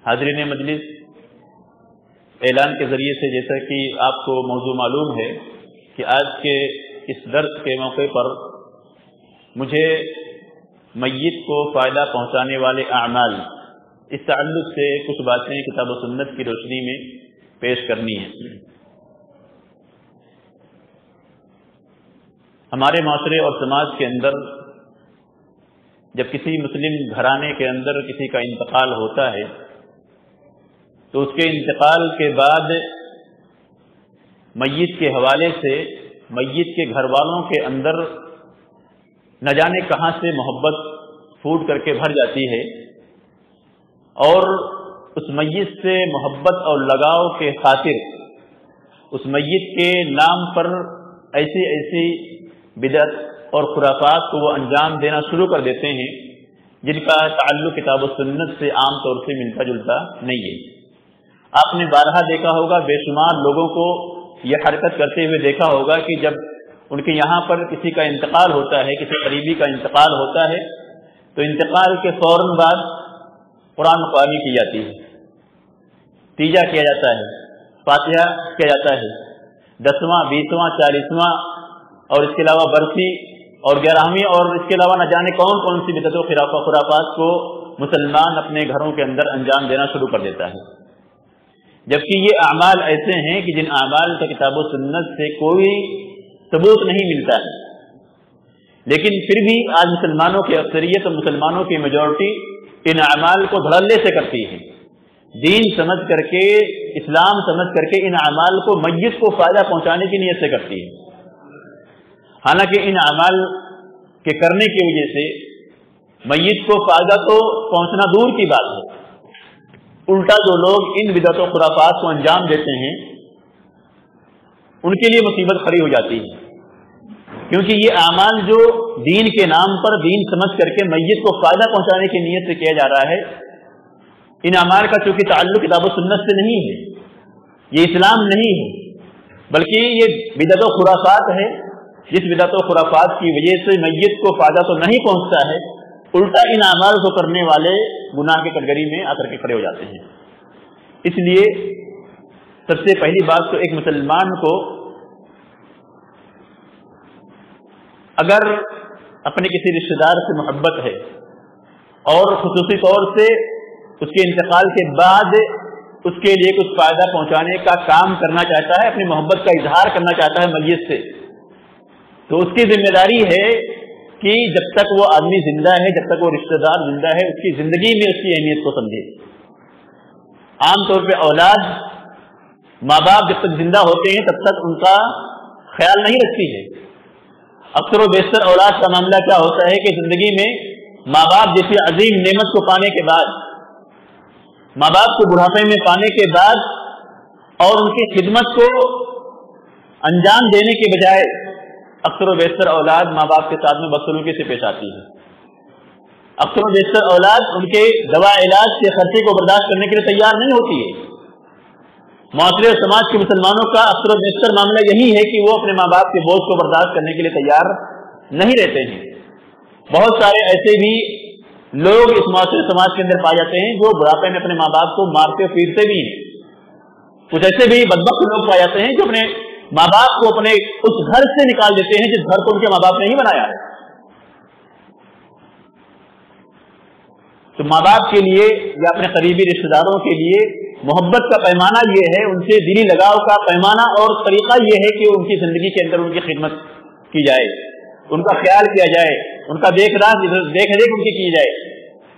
حاضرین مجلس، اعلان کے ذریعے سے جیسا کہ آپ کو موضوع معلوم ہے کہ آج کے اس درس کے موقع پر مجھے میت کو فائدہ پہنچانے والے اعمال اس تعلق سے کچھ باتیں کتاب و سنت کی روشنی میں پیش کرنی ہیں۔ ہمارے معاشرے اور سماج کے اندر جب کسی مسلم گھرانے کے اندر کسی کا انتقال ہوتا ہے تو اس کے انتقال کے بعد میت کے حوالے سے میت کے گھر والوں کے اندر نہ جانے کہاں سے محبت پھوٹ کر کے بھر جاتی ہے، اور اس میت سے محبت اور لگاؤ کے خاطر اس میت کے نام پر ایسی ایسی بدعت اور خرافات کو وہ انجام دینا شروع کر دیتے ہیں جن کا تعلق کتاب و سنت سے عام طور سے ملتا جلتا نہیں ہے۔ آپ نے بارہا دیکھا ہوگا، بے شمار لوگوں کو یہ حرکت کرتے ہوئے دیکھا ہوگا کہ جب ان کے یہاں پر کسی کا انتقال ہوتا ہے، کسی قریبی کا انتقال ہوتا ہے، تو انتقال کے فوراً بعد قرآن خوانی کی جاتی ہے، تیجا کیا جاتا ہے، فاتحہ کیا جاتا ہے، 10واں 20واں 40واں اور اس کے علاوہ برسی اور 11ویں اور اس کے علاوہ نہ جانے کون کون سی بدعت و خرافات کو مسلمان اپنے گھروں کے اندر انجام دینا شروع کر دیتا ہے، جبکہ یہ اعمال ایسے ہیں کہ جن اعمال کا کتاب و سنت سے کوئی ثبوت نہیں ملتا ہے، لیکن پھر بھی آج مسلمانوں کی اکثریت اور مسلمانوں کی میجورٹی ان اعمال کو دھڑلے سے کرتی ہے، دین سمجھ کر کے، اسلام سمجھ کر کے ان اعمال کو میت کو فائدہ پہنچانے کی نیت سے کرتی ہے۔ حالانکہ ان اعمال کے کرنے کی وجہ سے میت کو فائدہ تو پہنچنا دور کی بات ہے، الٹا جو لوگ ان بدعت و خرافات کو انجام دیتے ہیں ان کے لیے مصیبت کھڑی ہو جاتی ہے، کیونکہ یہ اعمال جو دین کے نام پر دین سمجھ کر کے میت کو فائدہ پہنچانے کی نیت سے کیا جا رہا ہے، ان اعمال کا چونکہ تعلق کتاب و سنت سے نہیں ہے، یہ اسلام نہیں ہے، بلکہ یہ بدعت و خرافات ہے، جس بدعت و خرافات کی وجہ سے میت کو فائدہ تو نہیں پہنچتا ہے، الٹا ان اعمال کو کرنے والے گناہ کے کٹگری میں آ کر کے کھڑے ہو جاتے ہیں۔ اس لیے سب سے پہلی بات تو ایک مسلمان کو اگر اپنے کسی رشتہ دار سے محبت ہے اور خصوصی طور سے اس کے انتقال کے بعد اس کے لیے کچھ فائدہ پہنچانے کا کام کرنا چاہتا ہے، اپنی محبت کا اظہار کرنا چاہتا ہے میت سے، تو اس کی ذمہ داری ہے کہ جب تک وہ آدمی زندہ ہے، جب تک وہ رشتہ دار زندہ ہے، اس کی زندگی میں اس کی اہمیت کو سمجھے۔ عام طور پہ اولاد، ماں باپ جب تک زندہ ہوتے ہیں تب تک ان کا خیال نہیں رکھتی ہے۔ اکثر و بیشتر اولاد کا معاملہ کیا ہوتا ہے کہ زندگی میں ماں باپ جیسی عظیم نعمت کو پانے کے بعد، ماں باپ کو بڑھاپے میں پانے کے بعد اور ان کی خدمت کو انجام دینے کے بجائے اکثر و بیشتر اولاد ماں باپ کے ساتھ میں بدسلوکی سے پیش آتی ہے۔ اکثر و بیشتر اولاد ان کے دوا علاج کے خرچے کو برداشت کرنے کے لیے تیار نہیں ہوتی ہے۔ معاشرے اور سماج کے مسلمانوں کا اکثر و بیشتر معاملہ یہی ہے کہ وہ اپنے ماں باپ کے بوجھ کو برداشت کرنے کے لیے تیار نہیں رہتے ہیں۔ بہت سارے ایسے بھی لوگ اس معاشرے سماج کے اندر پائے جاتے ہیں جو بڑھاپے میں اپنے ماں باپ کو مارتے پیٹتے بھی ہیں۔ کچھ ایسے بھی بدبخت لوگ پائے جاتے ہیں جو اپنے ماں باپ کو اپنے اس گھر سے نکال دیتے ہیں جس گھر کو ان کے ماں باپ نے ہی بنایا ہے۔ تو ماں باپ کے لیے یا اپنے قریبی رشتہ داروں کے لیے محبت کا پیمانہ یہ ہے، ان سے دلی لگاؤ کا پیمانہ اور طریقہ یہ ہے کہ ان کی زندگی کے اندر ان کی خدمت کی جائے، ان کا خیال کیا جائے، ان کا دیکھ ریکھ ان کی جائے،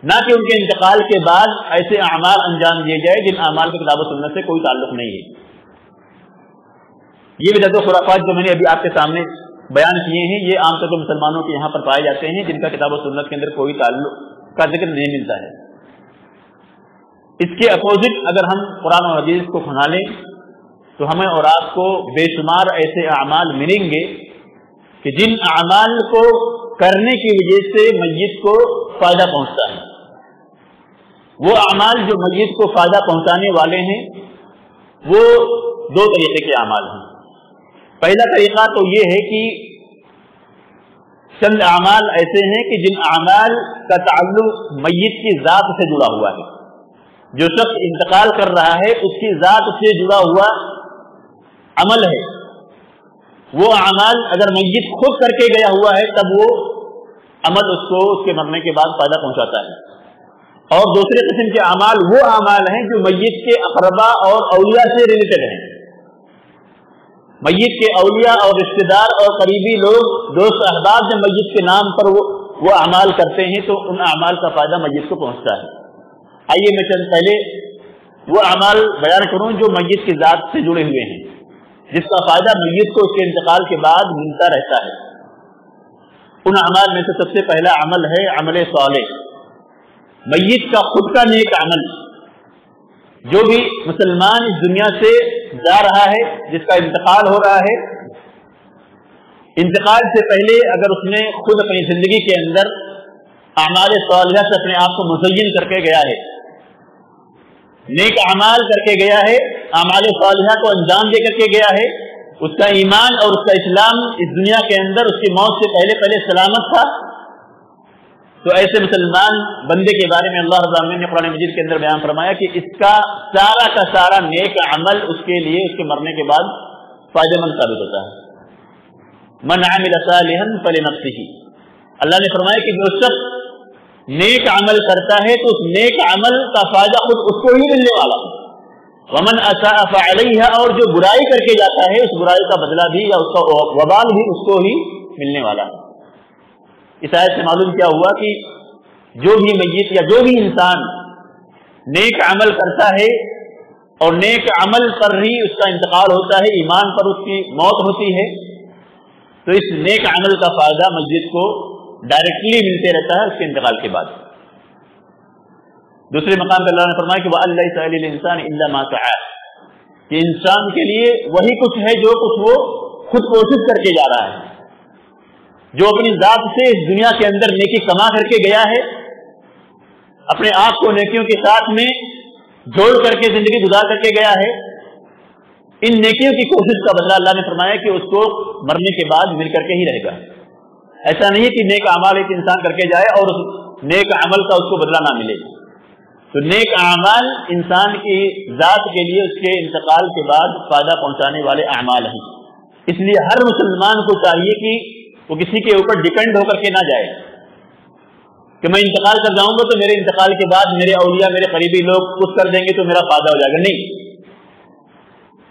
نہ کہ ان کے انتقال کے بعد ایسے اعمال انجام دیے جائے جن اعمال کے کتاب و سنت سے کوئی تعلق نہیں ہے۔ یہ بدعت و خرافات جو میں نے ابھی آپ کے سامنے بیان کیے ہیں، یہ عام طور پر مسلمانوں کے یہاں پر پائے جاتے ہیں جن کا کتاب و سنت کے اندر کوئی تعلق کا ذکر نہیں ملتا ہے۔ اس کے اپوزٹ اگر ہم قرآن و حدیث کو کھنالیں تو ہمیں اور آپ کو بے شمار ایسے اعمال ملیں گے کہ جن اعمال کو کرنے کی وجہ سے میت کو فائدہ پہنچتا ہے۔ وہ اعمال جو میت کو فائدہ پہنچانے والے ہیں وہ دو طریقے کے اعمال ہیں۔ پہلا طریقہ تو یہ ہے کہ چند اعمال ایسے ہیں کہ جن اعمال کا تعلق میت کی ذات سے جڑا ہوا ہے، جو شخص انتقال کر رہا ہے اس کی ذات سے جڑا ہوا عمل ہے، وہ اعمال اگر میت خود کر کے گیا ہوا ہے تب وہ عمل اس کو اس کے مرنے کے بعد فائدہ پہنچاتا ہے. اور دوسرے قسم کے اعمال وہ اعمال ہیں جو میت کے اقربا اور اولیاء سے ریلیٹڈ ہیں. میت کے اولیاء اور رشتہ دار اور قریبی لوگ، دوست احباب جب میت کے نام پر وہ اعمال کرتے ہیں تو ان اعمال کا فائدہ میت کو پہنچتا ہے. آئیے میں چند پہلے وہ اعمال بیان کروں جو میت کی ذات سے جڑے ہوئے ہیں، جس کا فائدہ میت کو اس کے انتقال کے بعد ملتا رہتا ہے. ان اعمال میں سے سب سے پہلا عمل ہے عمل صالح، میت کا خود کا نیک عمل. جو بھی مسلمان اس دنیا سے جا رہا ہے، جس کا انتقال ہو رہا ہے، انتقال سے پہلے اگر اس نے خود اپنی زندگی کے اندر اعمال صالحہ سے اپنے آپ کو مزین کر کے گیا ہے، نیک اعمال کر کے گیا ہے، اعمال صالحہ کو انجام دے کر کے گیا ہے، اس کا ایمان اور اس کا اسلام اس دنیا کے اندر اس کی موت سے پہلے سلامت تھا، تو ایسے مسلمان بندے کے بارے میں اللہ رب العالمین نے قرآن مجید کے اندر بیان فرمایا کہ اس کا سارا نیک عمل اس کے لیے اس کے مرنے کے بعد فائدہ مند ثابت ہوتا ہے. من عمل صالحا فلنفسه، اللہ نے فرمایا کہ جو شخص نیک عمل کرتا ہے تو اس نیک عمل کا فائدہ خود اس کو ہی ملنے والا ہے. ومن اساء فعلیہا، اور جو برائی کر کے جاتا ہے اس برائی کا بدلہ بھی یا اس کا وبال بھی اس کو ہی ملنے والا ہے. اس آیت سے معلوم کیا ہوا کہ جو بھی میت یا جو بھی انسان نیک عمل کرتا ہے اور نیک عمل پر ہی اس کا انتقال ہوتا ہے، ایمان پر اس کی موت ہوتی ہے، تو اس نیک عمل کا فائدہ میت کو ڈائریکٹلی ملتے رہتا ہے اس کے انتقال کے بعد. دوسرے مقام پر اللہ نے فرمایا کہ وَأَن لَيْسَ لِلْإِنسَانِ إِلَّا مَا سَعَىٰ، کہ انسان کے لیے وہی کچھ ہے جو کچھ وہ خود کوشش کر کے جا رہا ہے. جو اپنی ذات سے اس دنیا کے اندر نیکی کما کر کے گیا ہے، اپنے آپ کو نیکیوں کے ساتھ میں جوڑ کر کے زندگی گزار کر کے گیا ہے، ان نیکیوں کی کوشش کا بدلہ اللہ نے فرمایا کہ اس کو مرنے کے بعد مل کر کے ہی رہے گا. ایسا نہیں ہے کہ نیک اعمال ایک انسان کر کے جائے اور اس نیک عمل کا اس کو بدلہ نہ ملے. تو نیک اعمال انسان کی ذات کے لیے اس کے انتقال کے بعد فائدہ پہنچانے والے اعمال ہیں. اس لیے ہر مسلمان کو چاہیے کہ وہ کسی کے اوپر ڈیپینڈ ہو کر کے نہ جائے کہ میں انتقال کر جاؤں گا تو میرے انتقال کے بعد میرے اولیاء میرے قریبی لوگ کچھ کر دیں گے تو میرا فائدہ ہو جائے گا. نہیں،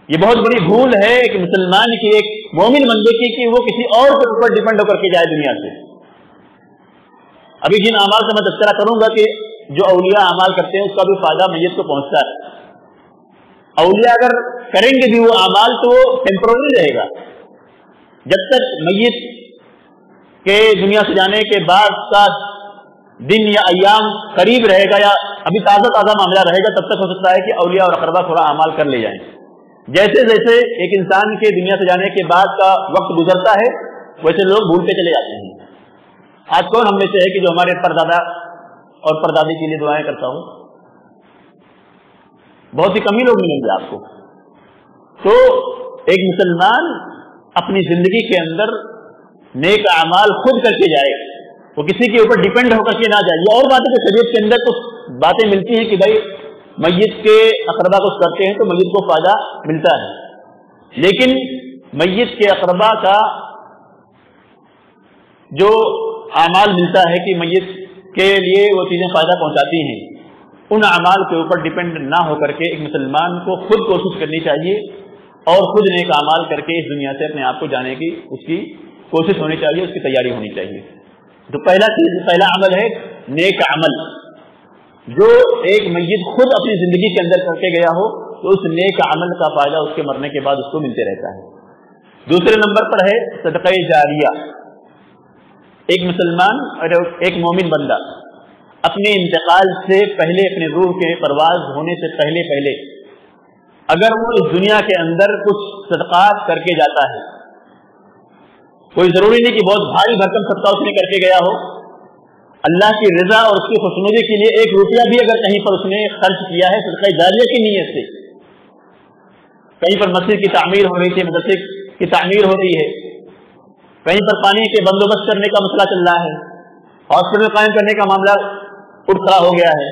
یہ بہت بڑی بھول ہے کہ مسلمان کی، ایک مومن بندے کی، کہ وہ کسی اور کے اوپر ڈیپینڈ ہو کر کے جائے دنیا سے. ابھی جن اعمال سے میں تذکرہ کروں گا کہ جو اولیاء اعمال کرتے ہیں اس کا بھی فائدہ میت کو پہنچتا ہے. اولیاء اگر کریں گے بھی وہ اعمال تو وہ ٹیمپرری رہے گا. جب تک میت کے دنیا سے جانے کے بعد کا دن یا ایام قریب رہے گا یا ابھی تازہ معاملہ رہے گا، تب تک ہو سکتا ہے کہ اولیاء اور اقربا تھوڑا اعمال کر لے جائیں. جیسے جیسے ایک انسان کے دنیا سے جانے کے بعد کا وقت گزرتا ہے ویسے لوگ بھولتے چلے جاتے ہیں. آج کون ہم میں سے ہے کہ جو ہمارے پردادا اور پردادی کے لیے دعائیں کرتا ہوں؟ بہت ہی کم ہی لوگ ملیں گے آپ کو. تو ایک مسلمان اپنی زندگی کے اندر نیک اعمال خود کر کے جائے، وہ کسی کے اوپر ڈیپینڈ ہو کر کے نہ جائے. یہ اور بات ہے کہ شریعت کے اندر کچھ باتیں ملتی ہیں کہ بھائی میت کے اقربا کچھ کرتے ہیں تو میت کو فائدہ ملتا ہے، لیکن میت کے اقربا کا جو اعمال ملتا ہے کہ میت کے لیے وہ چیزیں فائدہ پہنچاتی ہیں، ان اعمال کے اوپر ڈیپینڈ نہ ہو کر کے ایک مسلمان کو خود کوشش کرنی چاہیے اور خود نیک اعمال کر کے اس دنیا سے اپنے آپ کو جانے کی اس کی کوشش ہونی چاہیے، اس کی تیاری ہونی چاہیے. تو پہلا عمل ہے نیک عمل. جو ایک میت خود اپنی زندگی کے اندر کر کے گیا ہو تو اس نیک عمل کا فائدہ اس کے مرنے کے بعد اس کو ملتے رہتا ہے. دوسرے نمبر پر ہے صدقہ جاریہ. ایک مسلمان اور ایک مومن بندہ اپنے انتقال سے پہلے، اپنے روح کے پرواز ہونے سے پہلے اگر وہ اس دنیا کے اندر کچھ صدقات کر کے جاتا ہے، کوئی ضروری نہیں کہ بہت بھاری بھرکم صدقہ اس نے کر کے گیا ہو، اللہ کی رضا اور اس کی خوشنودی کے لیے ایک روپیہ بھی اگر کہیں پر اس نے خرچ کیا ہے صدقہ جاریہ کی نیت سے، کہیں پر مسجد کی تعمیر ہو رہی تھی، مدرسے کی تعمیر ہو رہی ہے، کہیں پر پانی کے بندوبست کرنے کا مسئلہ چل رہا ہے، ہاسپٹل قائم کرنے کا معاملہ اٹھ کھڑا ہو گیا ہے،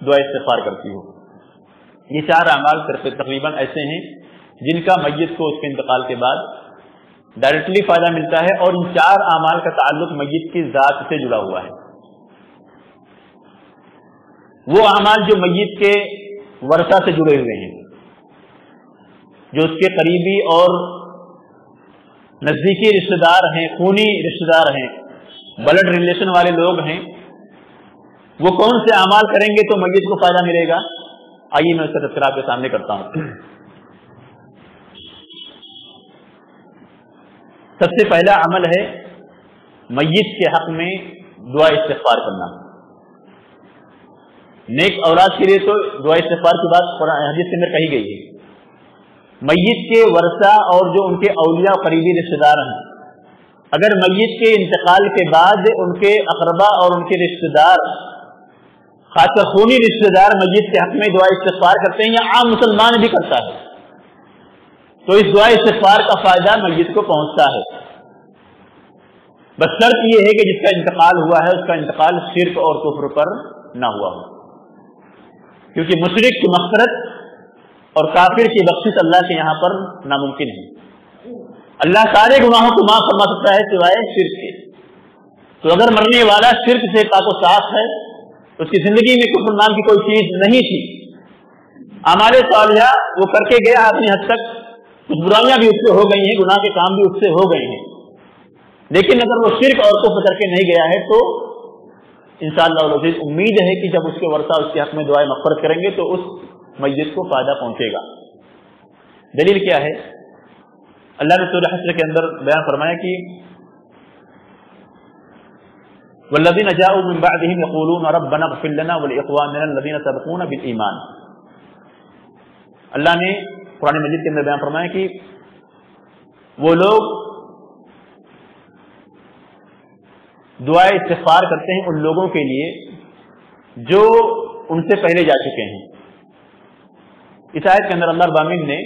دعا استغفار کرتی ہو۔ یہ 4 اعمال تقریباً ایسے ہیں جن کا میت کو اس کے انتقال کے بعد ڈائریکٹلی فائدہ ملتا ہے، اور ان 4 اعمال کا تعلق میت کی ذات سے جڑا ہوا ہے۔ وہ اعمال جو میت کے ورثہ سے جڑے ہوئے ہیں، جو اس کے قریبی اور نزدیکی رشتہ دار ہیں، خونی رشتہ دار ہیں، بلڈ ریلیشن والے لوگ ہیں، وہ کون سے اعمال کریں گے تو میت کو فائدہ ملے گا؟ آئیے میں اس کا تذکرہ آپ کے سامنے کرتا ہوں۔ سب سے پہلا عمل ہے میت کے حق میں دعا استغفار کرنا۔ نیک اولاد کے لیے تو دعا استغفار کی بات قرآن حدیث کے اندر کہی گئی ہے۔ میت کے ورثہ اور جو ان کے اولیاء قریبی رشتہ دار ہیں، اگر میت کے انتقال کے بعد ان کے اقربا اور ان کے رشتہ دار، خاص کر خونی رشتہ دار، میت کے حق میں دعا استغفار کرتے ہیں، یا عام مسلمان بھی کرتا ہے، تو اس دعا استغفار کا فائدہ میت کو پہنچتا ہے۔ بس شرط یہ ہے کہ جس کا انتقال ہوا ہے اس کا انتقال شرک اور کفر پر نہ ہوا ہو، کیونکہ مشرک کی مغفرت اور کافر کی بخشش اللہ کے یہاں پر ناممکن ہے۔ اللہ سارے گناہوں کو معاف فرما سکتا ہے سوائے شرک کے۔ تو اگر مرنے والا شرک سے پاک و صاف ہے، اس کی زندگی میں کفر نام کی کوئی چیز نہیں تھی، اعمال صالحہ وہ کر کے گیا اپنی حد تک، کچھ برائیاں بھی اس سے ہو گئی ہیں، گناہ کے کام بھی اس سے ہو گئے ہیں، لیکن اگر وہ شرک اور کفر کر کے نہیں گیا ہے تو انشاءاللہ العزیز امید ہے کہ جب اس کے ورثہ اس کے حق میں دعائیں مغفرت کریں گے تو اس میت کو فائدہ پہنچے گا۔ دلیل کیا ہے؟ اللہ نے سورہ حشر کے اندر بیان فرمایا کہ والذین جاءوا من بعدهم یقولون ربنا اغفر لنا ولاخواننا الذین سبقونا بالایمان۔ اللہ نے قرآن مجید کے اندر بیان فرمایا کہ وہ لوگ دعائے استغفار کرتے ہیں ان لوگوں کے لیے جو ان سے پہلے جا چکے ہیں۔ اس آیت کے اندر اللہ رب العالمین نے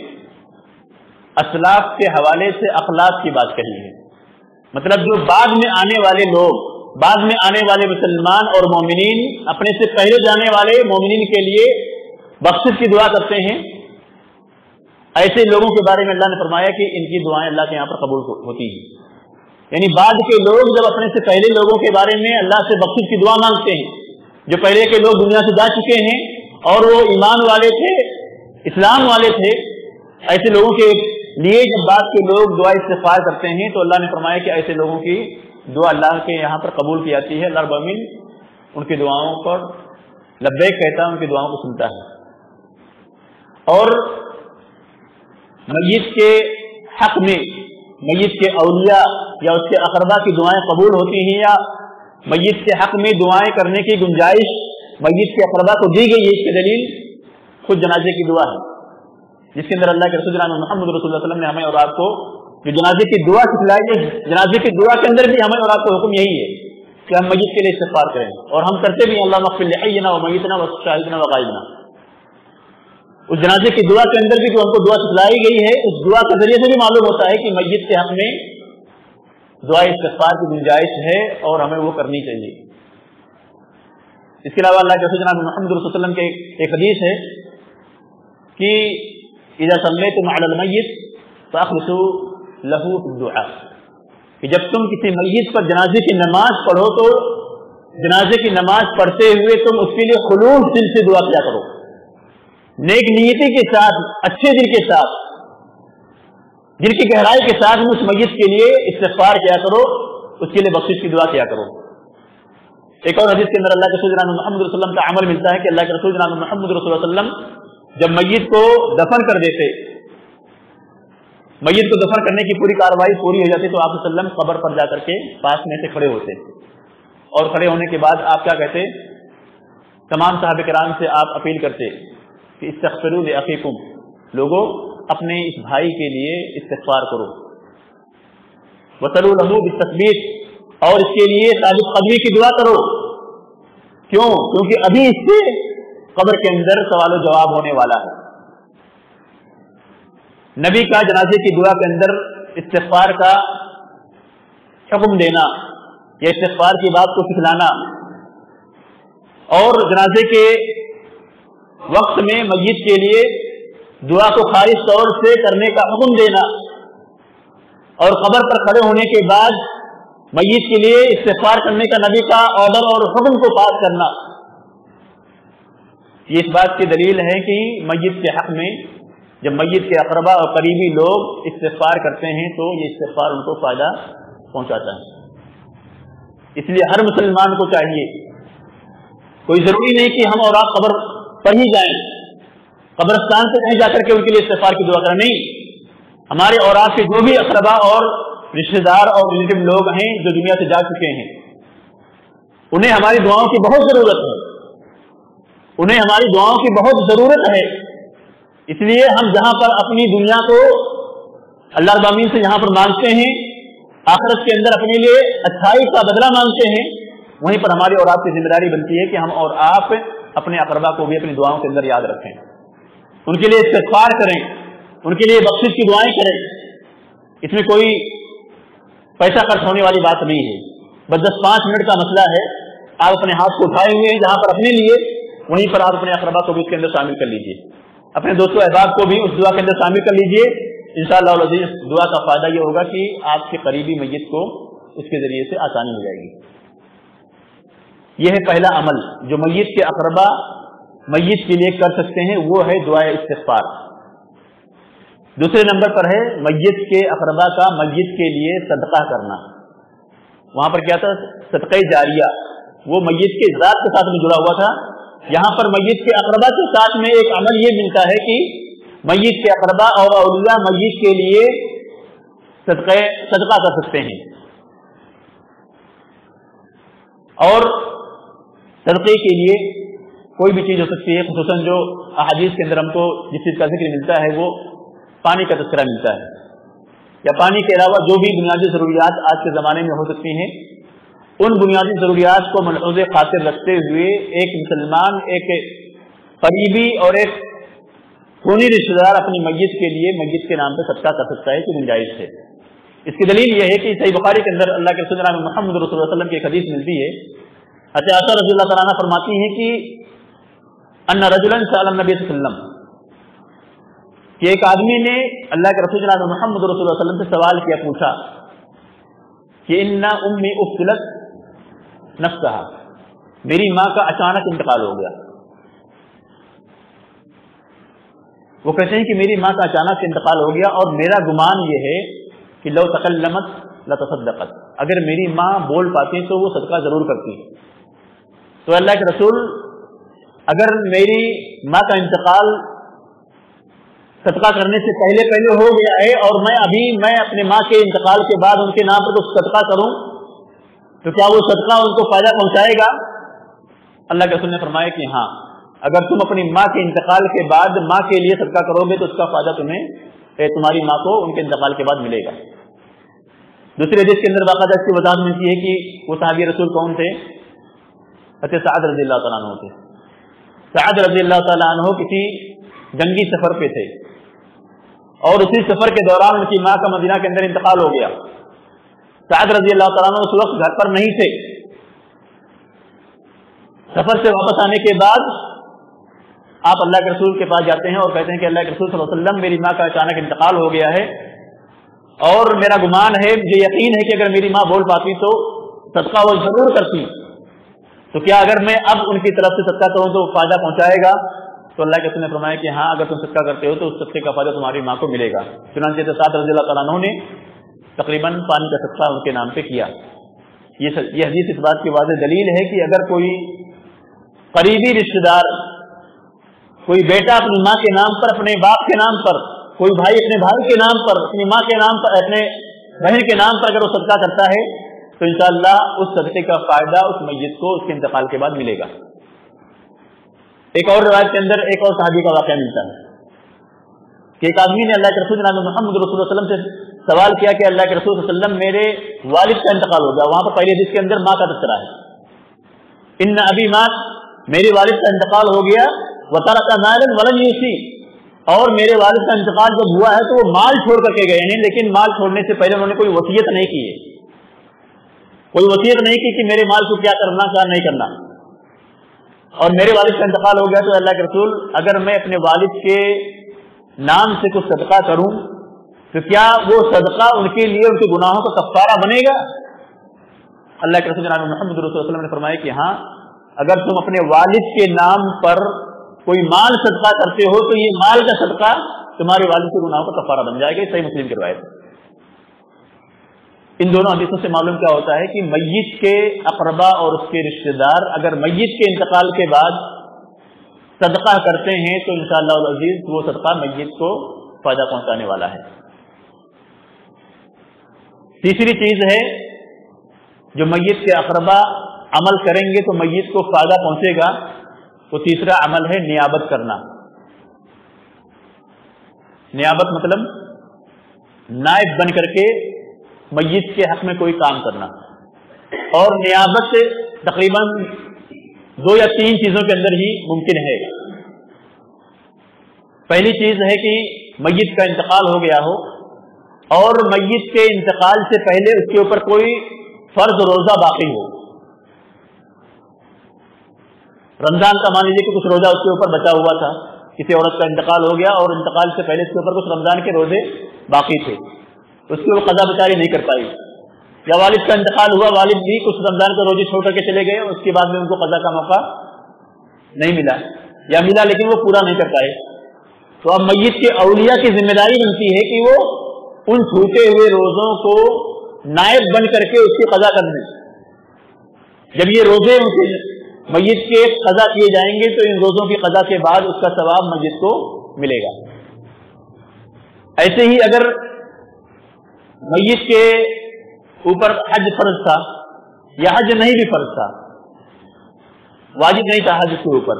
اسلاف کے حوالے سے اخلاق کی بات کہی ہے، مطلب جو بعد میں آنے والے لوگ، بعد میں آنے والے مسلمان اور مومنین اپنے سے پہلے جانے والے مومنین کے لیے بخشش کی دعا کرتے ہیں، ایسے لوگوں کے بارے میں اللہ نے فرمایا کہ ان کی دعائیں اللہ کے یہاں پر قبول ہوتی ہیں۔ یعنی بعد کے لوگ جب اپنے سے پہلے لوگوں کے بارے میں اللہ سے بخشش کی دعا مانگتے ہیں، جو پہلے کے لوگ دنیا سے جا چکے ہیں اور وہ ایمان والے تھے، اسلام والے تھے، ایسے لوگوں کے لیے جب بعد کے لوگ دعا استغفار کرتے ہیں تو اللہ نے فرمایا کہ ایسے لوگوں کی دعا اللہ کے یہاں پر قبول کی جاتی ہے۔ اللہ رب العالمین ان کی دعاؤں پر لبیک کہتا ہے، ان کی دعاؤں کو سنتا ہے۔ اور میت کے حق میں میت کے اولیاء یا اس کے اقربا کی دعائیں قبول ہوتی ہیں، یا میت کے حق میں دعائیں کرنے کی گنجائش میت کے اقربا کو دی گئی ہے، اس کی دلیل خود جنازے کی دعا ہے، جس کے اندر اللہ کے رسول جناب محمد رسول اللہ صلی اللہ علیہ وسلم نے ہمیں اور آپ کو جو جنازے کی دعا سکھلائی ہے، جنازے کی دعا کے اندر بھی ہمیں اور آپ کو حکم یہی ہے کہ ہم میت کے لیے استغفار کریں، اور ہم کرتے بھی اللہم اغفر لحینا ومیتنا وشاہدنا وغائبنا۔ اس جنازے کی دعا کے اندر بھی جو ہم کو دعا سکھلائی گئی ہے، اس دعا کے ذریعے سے بھی معلوم ہوتا ہے کہ میت کے حق میں دعا استغفار کی گنجائش ہے اور ہمیں وہ کرنی چاہیے۔ اس کے علاوہ اللہ کے رسول جناب محمد رسول اللہ علیہ وسلم کے ایک حدیث ہے کہ اذا صلیتم علی المیت فاخلصوا له الدعاء، کہ جب تم کسی میت پر جنازے کی نماز پڑھو تو جنازے کی نماز پڑھتے ہوئے تم اس کے لیے خلوص دل سے دعا کیا کرو، نیک نیتی کے ساتھ، اچھے دل کے ساتھ، دل کی گہرائی کے ساتھ اس میت کے لیے استغفار کیا کرو، اس کے لیے بخشش کی دعا کیا کرو۔ ایک اور حدیث کے اندر اللہ کے رسول جناب محمد رسول اللہ کا عمل ملتا ہے کہ اللہ کے رسول جناب محمد رسول اللہ علیہ وسلم جب میت کو دفن کر دیتے، میت کو دفن کرنے کی پوری کاروائی پوری ہو جاتی تو آپ صلی اللہ علیہ وسلم قبر پر جا کر کے پاس میں سے کھڑے ہوتے، اور کھڑے ہونے کے بعد آپ کیا کہتے؟ تمام صحابہ کرام سے آپ اپیل کرتے کہ استغفروا لاخیکم، لوگوں اپنے اس بھائی کے لیے استغفار کرو، وصلوا له بالتثبیت، اور اس کے لیے ثابت قدمی کی دعا کرو۔ کیوں؟ کیونکہ ابھی اس سے قبر کے اندر سوال و جواب ہونے والا ہے۔ نبی کا جنازے کی دعا کے اندر استغفار کا حکم دینا یا استغفار کی بات کو سکھلانا، اور جنازے کے وقت میں میت کے لیے دعا کو خالص طور سے کرنے کا حکم دینا اور قبر پر کھڑے ہونے کے بعد میت کے لیے استغفار کرنے کا نبی کا آرڈر اور حکم کو پاس کرنا، یہ اس بات کی دلیل ہے کہ میت کے حق میں جب میت کے اقربا اور قریبی لوگ استغفار کرتے ہیں تو یہ استغفار ان کو فائدہ پہنچاتا ہے۔ اس لیے ہر مسلمان کو چاہیے، کوئی ضروری نہیں کہ ہم اور آپ قبر پر ہی جائیں، قبرستان سے کہیں جا کر کے ان کے لیے استغفار کی دعا کریں، نہیں، ہمارے اور آپ کے جو بھی اقربا اور رشتہ دار اور ریلیٹیو لوگ ہیں جو دنیا سے جا چکے ہیں، انہیں ہماری دعاؤں کی بہت ضرورت ہے، انہیں ہماری دعاؤں کی بہت ضرورت ہے۔ اس لیے ہم جہاں پر اپنی دنیا کو اللہ رب العالمین سے یہاں پر مانگتے ہیں، آخرت کے اندر اپنے لیے اچھائی کا بدلہ مانگتے ہیں، وہیں پر ہماری اور آپ کی ذمہ داری بنتی ہے کہ ہم اور آپ اپنے اقربا کو بھی اپنی دعاؤں کے اندر یاد رکھیں، ان کے لیے استغفار کریں، ان کے لیے بخشش کی دعائیں کریں۔ اس میں کوئی پیسہ خرچ ہونے والی بات نہیں ہے، بس 10-5 منٹ کا مسئلہ ہے، آپ اپنے ہاتھ کو اٹھائے ہوئے ہیں جہاں پر اپنے لیے، وہیں پر آپ اپنے اقربا کو بھی اس کے اندر شامل کر لیجئے، اپنے دوستوں احباب کو بھی اس دعا کے اندر شامل کر لیجئے۔ انشاءاللہ العزیز دعا کا فائدہ یہ ہوگا کہ آپ کے قریبی میت کو اس کے ذریعے سے آسانی ہو جائے گی۔ یہ ہے پہلا عمل جو میت کے اقربا میت کے لیے کر سکتے ہیں، وہ ہے دعائے استغفار۔ دوسرے نمبر پر ہے میت کے اقربا کا میت کے لیے صدقہ کرنا۔ وہاں پر کیا تھا؟ صدقہ جاریہ، وہ میت کے ذات کے ساتھ میں جڑا ہوا تھا، یہاں پر میت کے اقربا کے ساتھ میں ایک عمل یہ ملتا ہے کہ میت کے اقربا اور اولیاء میت کے لیے صدقہ کر سکتے ہیں، اور صدقے کے لیے کوئی بھی چیز ہو سکتی ہے، خصوصاً جو احادیث کے اندر ہم کو جس چیز کا ذکر ملتا ہے وہ پانی کا تذکرہ ملتا ہے، یا پانی کے علاوہ جو بھی بنیادی ضروریات آج کے زمانے میں ہو سکتی ہیں، ان بنیادی ضروریات کو ملحوظ خاطر رکھتے ہوئے ایک مسلمان، ایک قریبی اور ایک خونی رشتہ دار اپنی میت کے لیے میت کے نام پہ صدقہ کر سکتا ہے کہ گنجائش ہے۔ اس کی دلیل یہ ہے کہ صحیح بخاری کے اندر اللہ کے رسول محمد رسول اللہ علیہ وسلم کی ایک حدیث ملتی ہے، عائشہ رضی اللہ تعالیٰ عنہ فرماتی ہیں کہ ان رجلا سأل النبی صلی اللہ علیہ وسلم، کہ ایک آدمی نے اللہ کے رسول جناب محمد رسول اللہ علیہ وسلم سے سوال کیا، پوچھا کہ ان امی ابتلت نفسها، میری ماں کا اچانک انتقال ہو گیا۔ وہ کہتے ہیں کہ میری ماں کا اچانک انتقال ہو گیا اور میرا گمان یہ ہے کہ لو تکلمت لتصدقت، اگر میری ماں بول پاتی تو وہ صدقہ ضرور کرتی۔ تو اللہ کے رسول، اگر میری ماں کا انتقال صدقہ کرنے سے پہلے ہو گیا ہے اور میں اپنے ماں کے انتقال کے بعد ان کے نام پر کچھ صدقہ کروں تو کیا وہ صدقہ ان کو فائدہ پہنچائے گا؟ اللہ کے رسول نے فرمایا کہ ہاں، اگر تم اپنی ماں کے انتقال کے بعد ماں کے لیے صدقہ کرو گے تو اس کا فائدہ تمہاری ماں کو ان کے انتقال کے بعد ملے گا۔ دوسری حدیث کے اندر باقاعدہ اس کی وضاحت ملتی ہے کہ وہ صحابی رسول کون تھے؟ حضرت سعد رضی اللہ تعالیٰ عنہ تھے۔ سعد رضی اللہ تعالیٰ عنہ کسی جنگی سفر پہ تھے اور اسی سفر کے دوران ان کی ماں کا مدینہ کے اندر انتقال ہو گیا۔ سعد رضی اللہ تعالیٰ عنہ اس وقت گھر پر نہیں تھے۔ سفر سے واپس آنے کے بعد آپ اللہ کے رسول کے پاس جاتے ہیں اور کہتے ہیں کہ اللہ کے رسول صلی اللہ علیہ وسلم، میری ماں کا اچانک انتقال ہو گیا ہے اور میرا گمان ہے، مجھے یقین ہے کہ اگر میری ماں بول پاتی تو صدقہ وہ ضرور کرتی، تو کیا اگر میں اب ان کی طرف سے صدقہ کروں تو فائدہ پہنچائے گا؟ تو اللہ کے رسول نے فرمایا کہ ہاں، اگر تم صدقہ کرتے ہو تو اس صدقے کا فائدہ تمہاری ماں کو ملے گا۔ چنانچہ سعد رضی اللہ تعالیٰ عنہ نے تقریباً پانی کا صدقہ ان کے نام پہ کیا۔ یہ حدیث اس بات کی واضح دلیل ہے کہ اگر کوئی قریبی رشتہ دار، کوئی بیٹا اپنی ماں کے نام پر، اپنے باپ کے نام پر، کوئی بھائی اپنے بھائی کے نام پر، اپنی ماں کے نام پر، اپنے بہن کے نام پر اگر وہ صدقہ کرتا ہے تو انشاءاللہ اس صدقے کا فائدہ اس میت کو اس کے انتقال کے بعد ملے گا۔ ایک اور روایت کے اندر ایک اور صحابی کا واقعہ ملتا ہے کہ ایک آدمی نے اللہ کے رسول جناب محمد رسول اللہ علیہ وسلم سے سوال کیا کہ اللہ کے رسول صلی اللہ علیہ وسلم، میرے والد کا انتقال ہو گیا۔ وہاں پر پہلی حدیث کے اندر ماں کا تذکرہ ہے، ان ابی مات، میرے والد کا انتقال ہو گیا، وترک مالا ولم یوصی، اور میرے والد کا انتقال جب ہوا ہے تو وہ مال چھوڑ کر کے گئے ہیں، لیکن مال چھوڑنے سے پہلے انہوں نے کوئی وصیت نہیں کی ہے، کوئی وصیت نہیں کی کہ میرے مال کو کیا کرنا کیا نہیں کرنا۔ اور میرے والد کا انتقال ہو گیا تو اللہ کے رسول اگر میں اپنے والد کے نام سے کچھ صدقہ کروں تو کیا وہ صدقہ ان کے لیے ان کے گناہوں کا کفارہ بنے گا؟ اللہ کے رسول جناب محمد رسول اللہ صلی اللہ علیہ وسلم نے فرمایا کہ ہاں، اگر تم اپنے والد کے نام پر کوئی مال صدقہ کرتے ہو تو یہ مال کا صدقہ تمہارے والد کے گناہوں کا کفارہ بن جائے گا۔ صحیح مسلم کی روایت۔ ان دونوں حدیثوں سے معلوم کیا ہوتا ہے کہ میت کے اقربا اور اس کے رشتہ دار اگر میت کے انتقال کے بعد صدقہ کرتے ہیں تو انشاءاللہ العزیز وہ صدقہ میت کو فائدہ پہنچانے والا ہے۔ تیسری چیز ہے جو میت کے اقربا عمل کریں گے تو میت کو فائدہ پہنچے گا، وہ تیسرا عمل ہے نیابت کرنا۔ نیابت مطلب نائب بن کر کے میت کے حق میں کوئی کام کرنا، اور نیابت تقریباً 2 یا 3 چیزوں کے اندر ہی ممکن ہے۔ پہلی چیز ہے کہ میت کا انتقال ہو گیا ہو اور میت کے انتقال سے پہلے اس کے اوپر کوئی فرض روزہ باقی ہو۔ رمضان کا مان لیجیے کہ کچھ روزہ اس کے اوپر بچا ہوا تھا، کسی عورت کا انتقال ہو گیا اور انتقال سے پہلے اس کے اوپر کچھ رمضان کے روزے باقی تھے، اس کی وہ قضا بیچاری نہیں کر پائی، یا والد کا انتقال ہوا، والد بھی کچھ رمضان کے روزے چھوڑ کر کے چلے گئے، اس کے بعد میں ان کو قضا کا موقع نہیں ملا، یا ملا لیکن وہ پورا نہیں کر پائے، تو اب میت کے اولیاء کی ذمہ داری بنتی ہے کہ وہ ان چھوٹے ہوئے روزوں کو نائب بن کر کے اس کی قضا کر دیں۔ جب یہ روزے ان کے میت کے قضا کیے جائیں گے تو ان روزوں کی قضا کے بعد اس کا ثواب میت کو ملے گا۔ ایسے ہی اگر میت کے اوپر حج فرض تھا یا حج نہیں بھی فرض تھا، واجب نہیں تھا حج کے اوپر،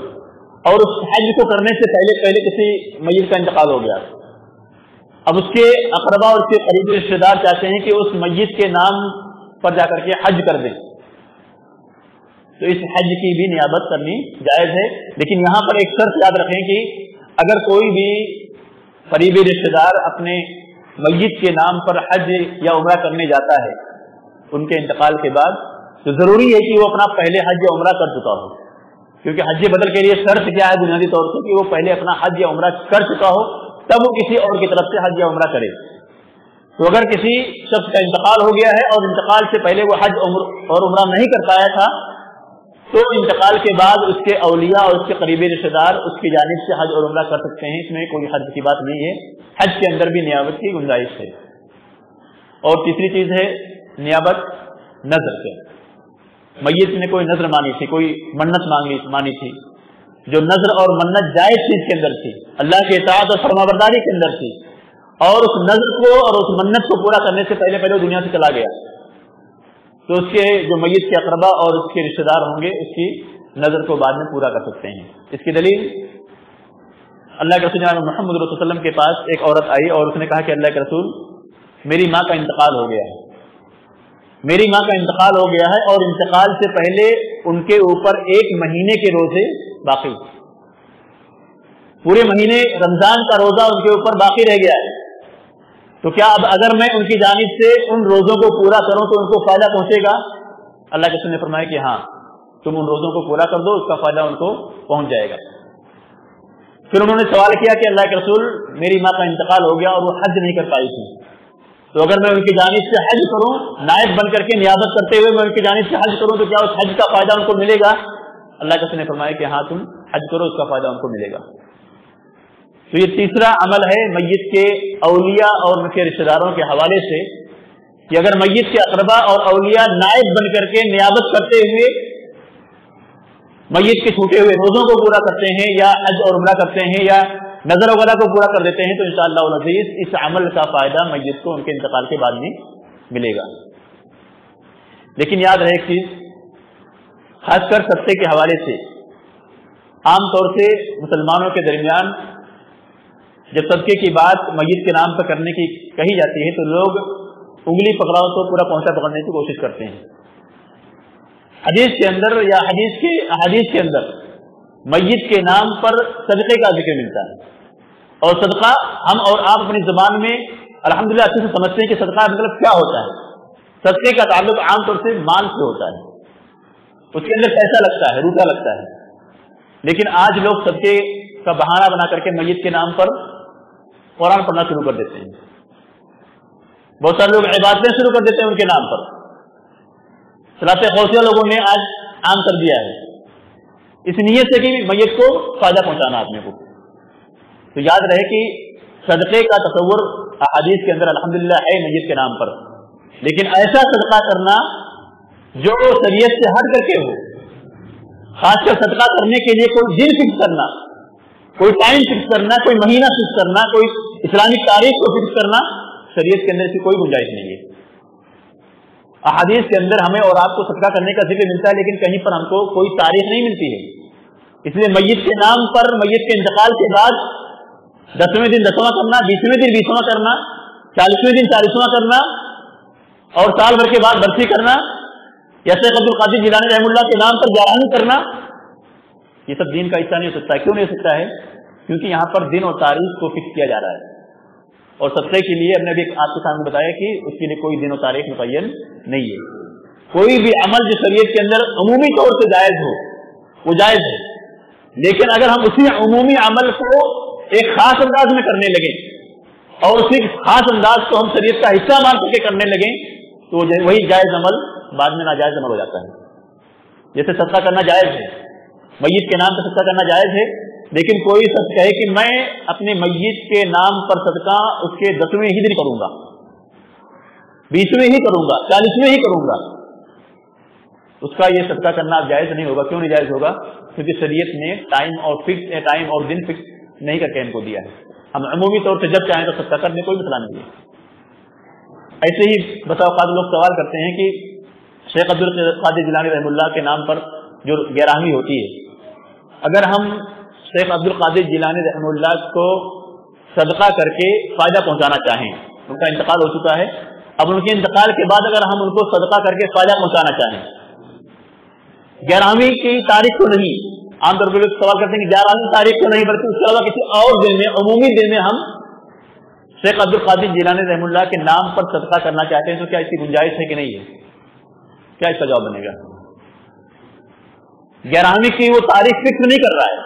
اور اس حج کو کرنے سے پہلے کسی میت کا انتقال ہو گیا، اب اس کے اقربا اور اس کے قریبی رشتے دار چاہتے ہیں کہ اس میت کے نام پر جا کر کے حج کر دیں، تو اس حج کی بھی نیابت کرنی جائز ہے، لیکن یہاں پر ایک شرط یاد رکھیں کہ اگر کوئی بھی قریبی رشتے دار اپنے میت کے نام پر حج یا عمرہ کرنے جاتا ہے ان کے انتقال کے بعد، تو ضروری ہے کہ وہ اپنا پہلے حج یا عمرہ کر چکا ہو، کیونکہ حج بدل کے لیے شرط کیا ہے بنیادی طور سے کہ وہ پہلے اپنا حج یا عمرہ کر چکا ہو تب وہ کسی اور کی طرف سے حج یا عمرہ کرے۔ تو اگر کسی شخص کا انتقال ہو گیا ہے اور انتقال سے پہلے وہ حج اور عمرہ نہیں کر پایا تھا، تو انتقال کے بعد اس کے اولیاء اور اس کے قریبی رشتے دار اس کی جانب سے حج اور عمرہ کر سکتے ہیں، اس میں کوئی حج کی بات نہیں ہے، حج کے اندر بھی نیابت کی گنجائش ہے۔ اور تیسری چیز ہے نیابت نذر سے۔ میت نے کوئی نذر مانی تھی، کوئی منت مانی تھی، جو نذر اور منت جائز چیز کے اندر تھی، اللہ کے اطاعت اور فرمانبرداری کے اندر تھی، اور اس نذر کو اور اس منت کو پورا کرنے سے پہلے وہ دنیا سے چلا گیا، تو اس کے جو میت کے اقربا اور اس کے رشتے دار ہوں گے اس کی نظر کو بعد میں پورا کر سکتے ہیں۔ اس کی دلیل اللہ کے رسول جناب محمد رسول اللہ علیہ وسلم کے پاس ایک عورت آئی اور اس نے کہا کہ اللہ کے رسول میری ماں کا انتقال ہو گیا ہے، میری ماں کا انتقال ہو گیا ہے اور انتقال سے پہلے ان کے اوپر 1 مہینے کے روزے باقی، پورے مہینے رمضان کا روزہ ان کے اوپر باقی رہ گیا ہے، تو کیا اب اگر میں ان کی جانب سے ان روزوں کو پورا کروں تو ان کو فائدہ پہنچے گا؟ اللہ کے رسول نے فرمایا کہ ہاں، تم ان روزوں کو پورا کر دو، اس کا فائدہ ان کو پہنچ جائے گا۔ پھر انہوں نے سوال کیا کہ اللہ کے رسول میری ماں کا انتقال ہو گیا اور وہ حج نہیں کر پائی تھی، تو اگر میں ان کی جانب سے حج کروں، نائب بن کر کے نیابت کرتے ہوئے میں ان کی جانب سے حج کروں تو کیا اس حج کا فائدہ ان کو ملے گا؟ اللہ کے رسول نے فرمایا کہ ہاں، تم حج کرو، اس کا فائدہ ان کو ملے گا۔ تو یہ تیسرا عمل ہے میت کے اولیاء اور ان کے رشتے داروں کے حوالے سے کہ اگر میت کے اقربا اور اولیاء نائب بن کر کے نیابت کرتے ہوئے میت کے چھوٹے ہوئے روزوں کو پورا کرتے ہیں یا حج اور عمرہ کرتے ہیں یا نظر وغیرہ کو پورا کر دیتے ہیں تو انشاءاللہ العزیز اس عمل کا فائدہ میت کو ان کے انتقال کے بعد میں ملے گا۔ لیکن یاد رہے ایک چیز، خاص کر صدقے کے حوالے سے عام طور سے مسلمانوں کے درمیان جب صدقے کی بات میت کے نام پر کرنے کی کہی جاتی ہے تو لوگ انگلی پکڑاؤ تو پورا پہنچا پکڑنے کی کوشش کرتے ہیں۔ حدیث کے اندر یا حدیث کے اندر میت کے نام پر صدقے کا ذکر ملتا ہے، اور صدقہ ہم اور آپ اپنی زبان میں الحمدللہ اچھے سے سمجھتے ہیں کہ صدقہ مطلب کیا ہوتا ہے۔ صدقے کا تعلق عام طور سے مال سے ہوتا ہے، اس کے اندر پیسہ لگتا ہے، روپیہ لگتا ہے، لیکن آج لوگ صدقے کا بہانہ بنا کر کے میت کے نام پر قرآن پڑھنا شروع کر دیتے ہیں. بہت سارے لوگ عبادتیں شروع کر دیتے ہیں ان کے نام پر. صلاۃ غوثیہ لوگوں نے آج عام کر دیا ہے اس نیت سے کہ میت کو فائدہ پہنچانا آدمی کو. تو یاد رہے کہ صدقے کا تصور احادیث کے اندر الحمدللہ ہے میت کے نام پر، لیکن ایسا صدقہ کرنا جو شریعت سے ہٹ کر کے ہو، خاص کر صدقہ کرنے کے لیے کوئی دن فکس کرنا، کوئی ٹائم فکس کرنا، کوئی مہینہ فکس کرنا، کوئی اسلامک تاریخ کو فکس کرنا شریعت کے اندر کی کوئی گنجائش نہیں ہے. احادیث کے اندر ہمیں اور آپ کو صدقہ کرنے کا ذکر ملتا ہے، لیکن کہیں پر ہم کو کوئی تاریخ نہیں ملتی ہے. اس لیے میت کے نام پر میت کے انتقال کے بعد 10ویں دن 10واں کرنا، 20ویں دن 20واں کرنا، 40ویں دن 40واں کرنا اور سال بھر کے بعد برسی کرنا یا شیخ عبد القادر جیلانی رحمہ اللہ کے نام پر 11ویں کرنا، یہ سب دین کا حصہ نہیں ہو سکتا. کیوں نہیں ہو سکتا ہے؟ کیونکہ یہاں پر دن اور تاریخ کو فکس کیا جا رہا ہے. اور صدقے کے لیے ہم نے بھی آپ کے سامنے بتایا کہ اس کے لیے کوئی دن و تاریخ متعین نہیں ہے. کوئی بھی عمل جو شریعت کے اندر عمومی طور سے جائز ہو وہ جائز ہے، لیکن اگر ہم اسی عمومی عمل کو ایک خاص انداز میں کرنے لگیں اور اسی خاص انداز کو ہم شریعت کا حصہ مان کر کے کرنے لگیں تو وہی جائز عمل بعد میں ناجائز عمل ہو جاتا ہے. جیسے صدقہ کرنا جائز ہے، میت کے نام پر صدقہ کرنا جائز ہے، لیکن کوئی شخص کہے کہ میں اپنے میت کے نام پر صدقہ اس کے 10ویں ہی دن کروں گا، 20ویں ہی کروں گا، 40ویں ہی کروں گا، اس کا یہ صدقہ کرنا اب جائز نہیں ہوگا. کیوں نہیں جائز ہوگا؟ کیونکہ شریعت نے ٹائم اور دن فکس نہیں کر کے ان کو دیا ہے. ہم عمومی طور سے جب چاہیں تو صدقہ کرنے کوئی مسئلہ نہیں ہے. ایسے ہی بسا اوقات لوگ سوال کرتے ہیں کہ شیخ عبد القادر جیلانی رحمہ اللہ کے نام پر جو 11ویں ہوتی ہے، اگر ہم شیخ عبد القادر جیلانی رحمہ اللہ کو صدقہ کر کے فائدہ پہنچانا چاہیں، ان کا انتقال ہو چکا ہے، اب ان کے انتقال کے بعد اگر ہم ان کو صدقہ کر کے فائدہ پہنچانا چاہیں 11ویں کی تاریخ کو نہیں، عام طور پر لوگ سوال کرتے ہیں کہ 11ویں تاریخ کو نہیں بلکہ اس کے علاوہ کسی اور دن میں، عمومی دن میں ہم شیخ عبد القادر جیلانی رحمہ اللہ کے نام پر صدقہ کرنا چاہتے ہیں تو کیا اس کی گنجائش ہے کہ نہیں ہے؟ کیا اس کا جواب بنے گا؟ 11ویں کی وہ تاریخ فکس نہیں کر رہا ہے،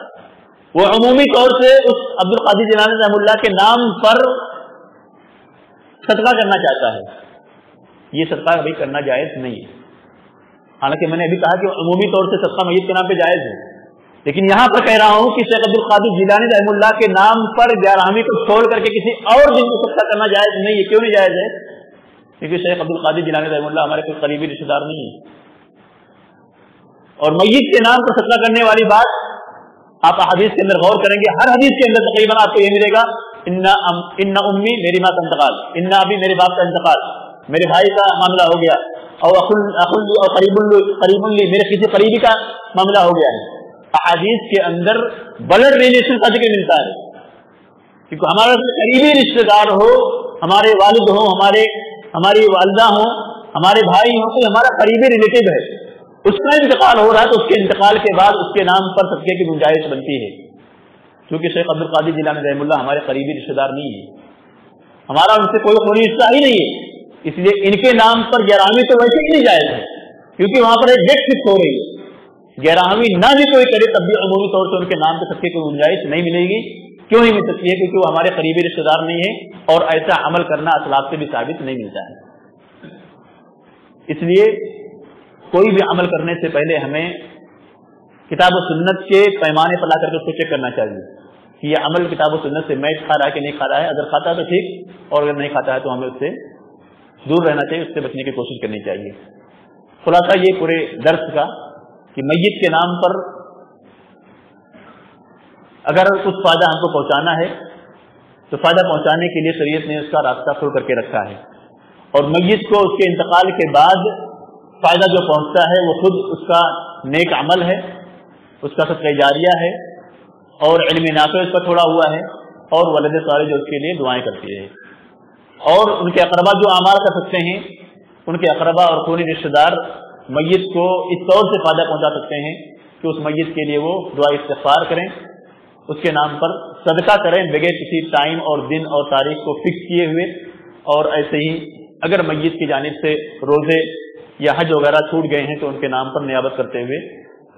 وہ عمومی طور سے اس عبد القادر جیلانی رحمہ اللہ کے نام پر صدقہ کرنا چاہتا ہے. یہ صدقہ ابھی کرنا جائز نہیں ہے. حالانکہ میں نے ابھی کہا کہ عمومی طور سے صدقہ میت کے نام پہ جائز ہے، لیکن یہاں پر کہہ رہا ہوں کہ شیخ عبد القادر جیلانی رحمہ اللہ کے نام پر 11ویں کو چھوڑ کر کے کسی اور دن کو صدقہ کرنا جائز نہیں ہے. کیوں نہیں جائز ہے؟ کیونکہ شیخ عبد القادر جیلانی رحمہ اللہ ہمارے کوئی قریبی رشتے دار نہیں ہے. اور میت کے نام پر صدقہ کرنے والی بات آپ حدیث کے اندر غور کریں گے، ہر حدیث کے اندر تقریباً آپ کو یہ ملے گا، ان امی میری ماں کا انتقال، ان ابی میرے باپ کا انتقال، میرے بھائی کا معاملہ ہو گیا، اور قریب لی میرے کسی قریبی کا معاملہ ہو گیا ہے. احادیث کے اندر بلڈ ریلیشن کا ذکر ملتا ہے، کیونکہ ہمارا قریبی رشتے دار ہو، ہمارے والد ہوں، ہماری والدہ ہوں، ہمارے بھائی ہوں، کوئی ہمارا قریبی ریلیٹو ہے، اس کا انتقال ہو رہا ہے تو اس کے انتقال کے بعد اس کے نام پر صدقے کی گنجائش بنتی ہے. کیونکہ شیخ عبد القادر جیلانی رحمہ اللہ ہمارے قریبی رشتے دار نہیں ہے، ہمارا ان سے کوئی خونی رشتہ ہی نہیں ہے، اس لیے ان کے نام پر 11ویں تو ویسے ہی نہیں جائز ہے، کیونکہ وہاں پر ایک ڈیٹ فکس ہو رہی ہے. 11ویں نہ بھی کوئی کرے تب بھی عمومی طور سے ان کے نام پہ صدقے کی گنجائش نہیں ملے گی. کیوں نہیں مل سکتی ہے؟ کیونکہ وہ ہمارے قریبی رشتے دار نہیں ہے اور ایسا عمل کرنا اسلاف سے بھی ثابت نہیں ملتا ہے. اس لیے کوئی بھی عمل کرنے سے پہلے ہمیں کتاب و سنت کے پیمانے پر لا کر کے اس کو چیک کرنا چاہیے کہ یہ عمل کتاب و سنت سے میچ کھا رہا ہے کہ نہیں کھا رہا ہے. اگر کھاتا ہے تو ٹھیک، اور اگر نہیں کھاتا ہے تو ہمیں اس سے دور رہنا چاہیے، اس سے بچنے کی کوشش کرنی چاہیے. خلاصہ یہ پورے درس کا کہ میت کے نام پر اگر کچھ فائدہ ہم کو پہنچانا ہے تو فائدہ پہنچانے کے لیے شریعت نے اس کا راستہ کھول کر کے رکھا ہے، اور میت کو اس کے انتقال کے بعد فائدہ جو پہنچتا ہے وہ خود اس کا نیک عمل ہے، اس کا صدقہ جاریہ ہے، اور علم نافع اس پر چھوڑا ہوا ہے، اور ولد صالح جو اس کے لیے دعائیں کرتی ہے. اور ان کے اقربا جو اعمال کر سکتے ہیں، ان کے اقربا اور خونی رشتے دار میت کو اس طور سے فائدہ پہنچا سکتے ہیں کہ اس میت کے لیے وہ دعا استغفار کریں، اس کے نام پر صدقہ کریں بغیر کسی ٹائم اور دن اور تاریخ کو فکس کیے ہوئے. اور ایسے ہی اگر میت کی جانب سے روزے یا حج وغیرہ چھوٹ گئے ہیں تو ان کے نام پر نیابت کرتے ہوئے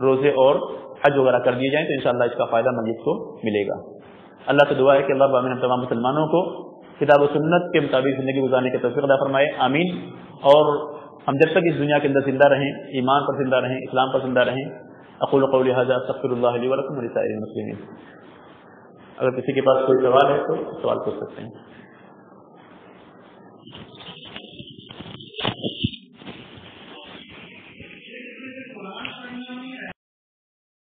روزے اور حج وغیرہ کر دیے جائیں تو انشاءاللہ اس کا فائدہ میت کو ملے گا۔ اللہ سے دعا ہے کہ اللہ رب العالمین ہم تمام مسلمانوں کو کتاب و سنت کے مطابق زندگی گزارنے کی توفیق عطا فرمائے، آمین۔ اور ہم جب تک اس دنیا کے اندر زندہ رہیں، ایمان پر زندہ رہیں، اسلام پر زندہ رہیں۔ اقول قولی ھذا استغفر اللہ لی ولکم ولسائر المسلمین۔ اگر کسی کے پاس کوئی سوال ہے تو سوال پوچھ سکتے ہیں۔